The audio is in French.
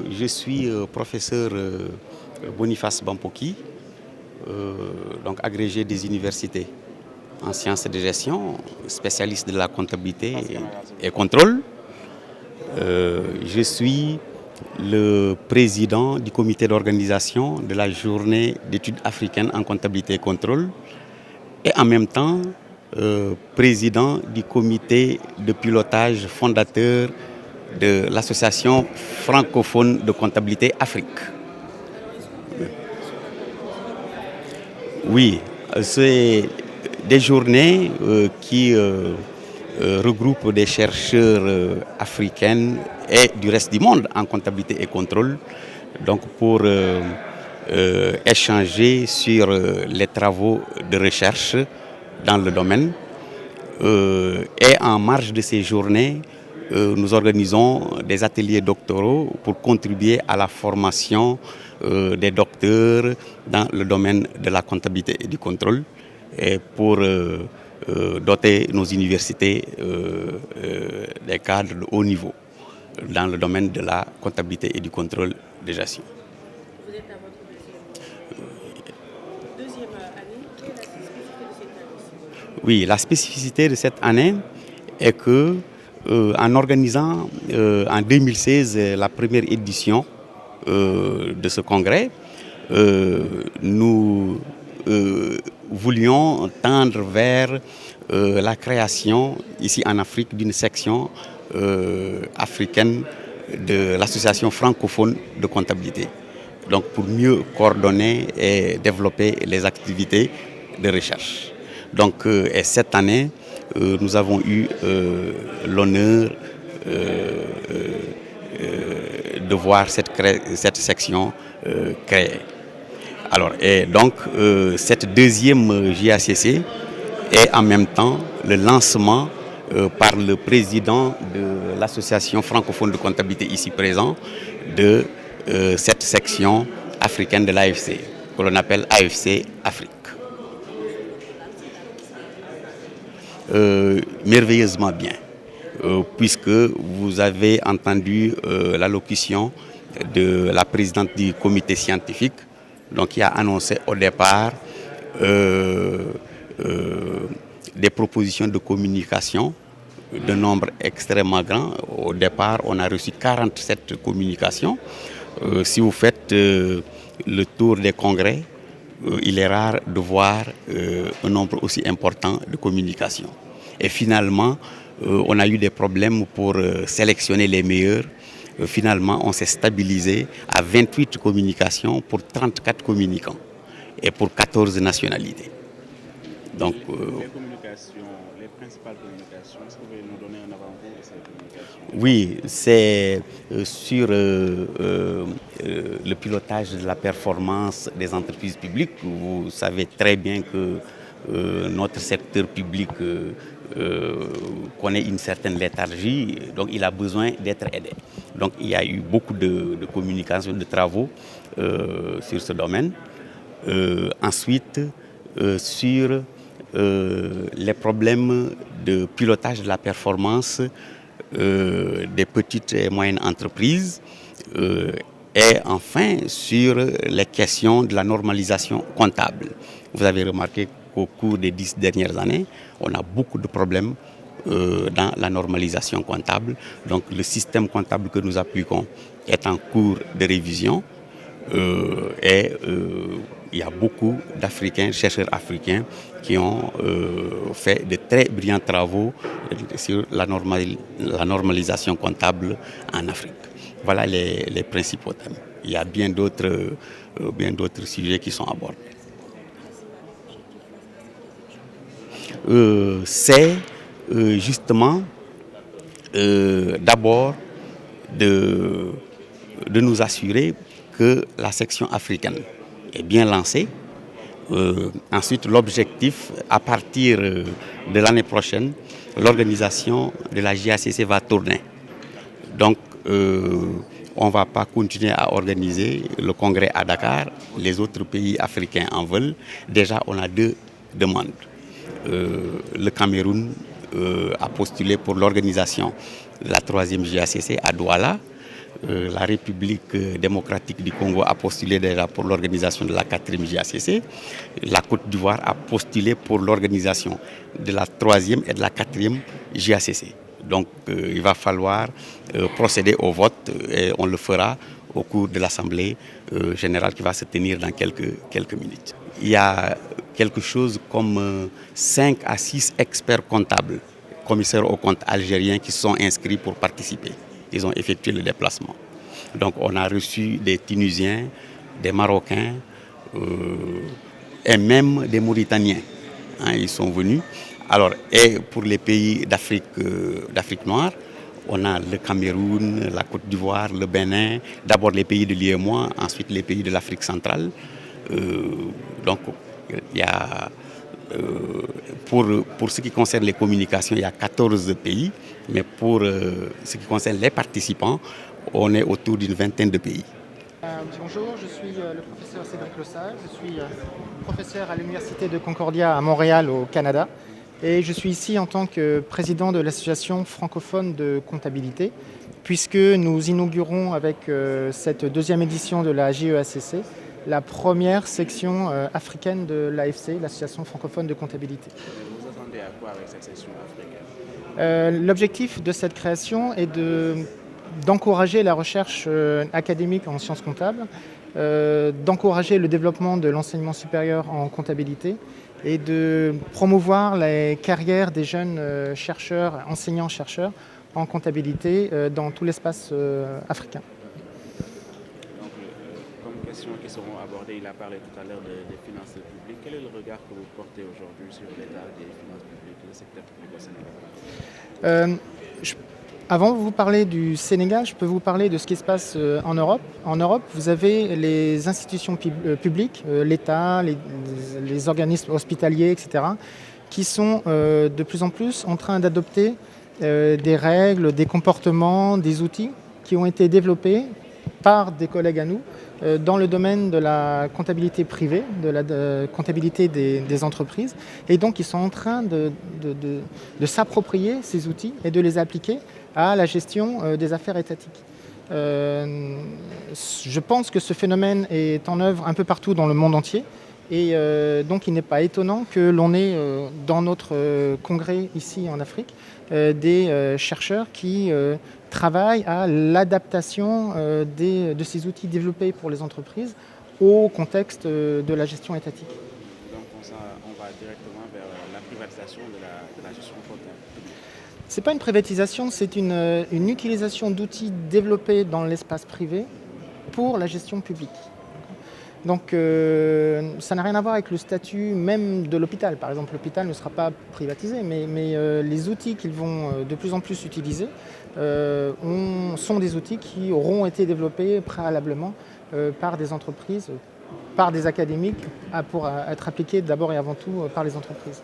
Je suis professeur Boniface Bampoki, donc agrégé des universités en sciences de gestion, spécialiste de la comptabilité et contrôle. Je suis le président du comité d'organisation de la journée d'études africaines en comptabilité et contrôle et en même temps président du comité de pilotage fondateur de l'association francophone de comptabilité Afrique. Oui, c'est des journées qui regroupent des chercheurs africains et du reste du monde en comptabilité et contrôle, donc pour échanger sur les travaux de recherche dans le domaine. Et en marge de ces journées, nous organisons des ateliers doctoraux pour contribuer à la formation des docteurs dans le domaine de la comptabilité et du contrôle et pour doter nos universités des cadres de haut niveau dans le domaine de la comptabilité et du contrôle de gestion. Vous êtes à votre deuxième année. Quelle est la spécificité de cette année? Oui, la spécificité de cette année est que en organisant en 2016 la première édition de ce congrès, nous voulions tendre vers la création ici en Afrique d'une section africaine de l'association francophone de comptabilité. Donc pour mieux coordonner et développer les activités de recherche. Donc et cette année, nous avons eu l'honneur de voir cette section créée. Alors, et donc, cette deuxième JACC est en même temps le lancement par le président de l'association francophone de comptabilité ici présent de cette section africaine de l'AFC, que l'on appelle AFC Afrique. Merveilleusement bien, puisque vous avez entendu l'allocution de la présidente du comité scientifique, donc qui a annoncé au départ des propositions de communication de nombre extrêmement grand. Au départ, on a reçu 47 communications. Si vous faites le tour des congrès, il est rare de voir un nombre aussi important de communications. Et finalement, on a eu des problèmes pour sélectionner les meilleurs. Finalement, on s'est stabilisé à 28 communications pour 34 communicants et pour 14 nationalités. Donc, les principales communications, est-ce que vous pouvez nous donner un avant-goût de ces communications? Oui, c'est sur le pilotage de la performance des entreprises publiques. Vous savez très bien que notre secteur public connaît une certaine léthargie, donc il a besoin d'être aidé. Donc il y a eu beaucoup de communication, de travaux sur ce domaine. Ensuite, sur les problèmes de pilotage de la performance des petites et moyennes entreprises et enfin sur les questions de la normalisation comptable. Vous avez remarqué qu'au cours des 10 dernières années, on a beaucoup de problèmes dans la normalisation comptable. Donc le système comptable que nous appliquons est en cours de révision et il y a beaucoup d'Africains, chercheurs africains qui ont fait de très brillants travaux sur la normalisation comptable en Afrique. Voilà les principaux thèmes. Il y a bien d'autres sujets qui sont abordés. C'est justement d'abord de nous assurer que la section africaine est bien lancée. Ensuite, l'objectif, à partir de l'année prochaine, l'organisation de la JACC va tourner. Donc, on ne va pas continuer à organiser le congrès à Dakar. Les autres pays africains en veulent. Déjà, on a 2 demandes. Le Cameroun a postulé pour l'organisation de la 3e JACC à Douala. La République démocratique du Congo a postulé déjà pour l'organisation de la 4e JACC. La Côte d'Ivoire a postulé pour l'organisation de la 3e et de la 4e JACC. Donc il va falloir procéder au vote et on le fera au cours de l'Assemblée générale qui va se tenir dans quelques minutes. Il y a quelque chose comme 5 à 6 experts comptables, commissaires aux comptes algériens qui sont inscrits pour participer. Ils ont effectué le déplacement. Donc on a reçu des Tunisiens, des Marocains et même des Mauritaniens. Ils sont venus. Alors, et pour les pays d'Afrique noire, on a le Cameroun, la Côte d'Ivoire, le Bénin, d'abord les pays de l'UEMOA, ensuite les pays de l'Afrique centrale. Donc, il y a, pour ce qui concerne les communications, il y a 14 pays, mais pour ce qui concerne les participants, on est autour d'une vingtaine de pays. Bonjour, je suis le professeur Cédric Lossard, je suis professeur à l'Université de Concordia à Montréal au Canada et je suis ici en tant que président de l'association francophone de comptabilité puisque nous inaugurons avec cette 2e édition de la JEACC la première section africaine de l'AFC, l'association francophone de comptabilité. Vous attendez à quoi avec cette section africaine? L'objectif de cette création est d'encourager la recherche académique en sciences comptables, d'encourager le développement de l'enseignement supérieur en comptabilité et de promouvoir les carrières des jeunes chercheurs, enseignants-chercheurs en comptabilité dans tout l'espace africain. Donc, comme questions qui seront abordées, il a parlé tout à l'heure des finances publiques. Quel est le regard que vous portez aujourd'hui sur l'état des finances publiques, le secteur public au Sénégal? Avant de vous parler du Sénégal, je peux vous parler de ce qui se passe en Europe. En Europe, vous avez les institutions publiques, l'État, les organismes hospitaliers, etc., qui sont de plus en plus en train d'adopter des règles, des comportements, des outils qui ont été développés par des collègues à nous dans le domaine de la comptabilité privée, de la comptabilité des entreprises. Et donc, ils sont en train de s'approprier ces outils et de les appliquer à la gestion des affaires étatiques. Je pense que ce phénomène est en œuvre un peu partout dans le monde entier. Et donc, il n'est pas étonnant que l'on ait dans notre congrès ici en Afrique des chercheurs qui travaillent à l'adaptation de ces outils développés pour les entreprises au contexte de la gestion étatique. Donc on va directement vers la privatisation de la gestion comptable. Ce n'est pas une privatisation, c'est une utilisation d'outils développés dans l'espace privé pour la gestion publique. Donc ça n'a rien à voir avec le statut même de l'hôpital. Par exemple, l'hôpital ne sera pas privatisé, mais les outils qu'ils vont de plus en plus utiliser sont des outils qui auront été développés préalablement par des entreprises, par des académiques, pour être appliqués d'abord et avant tout par les entreprises.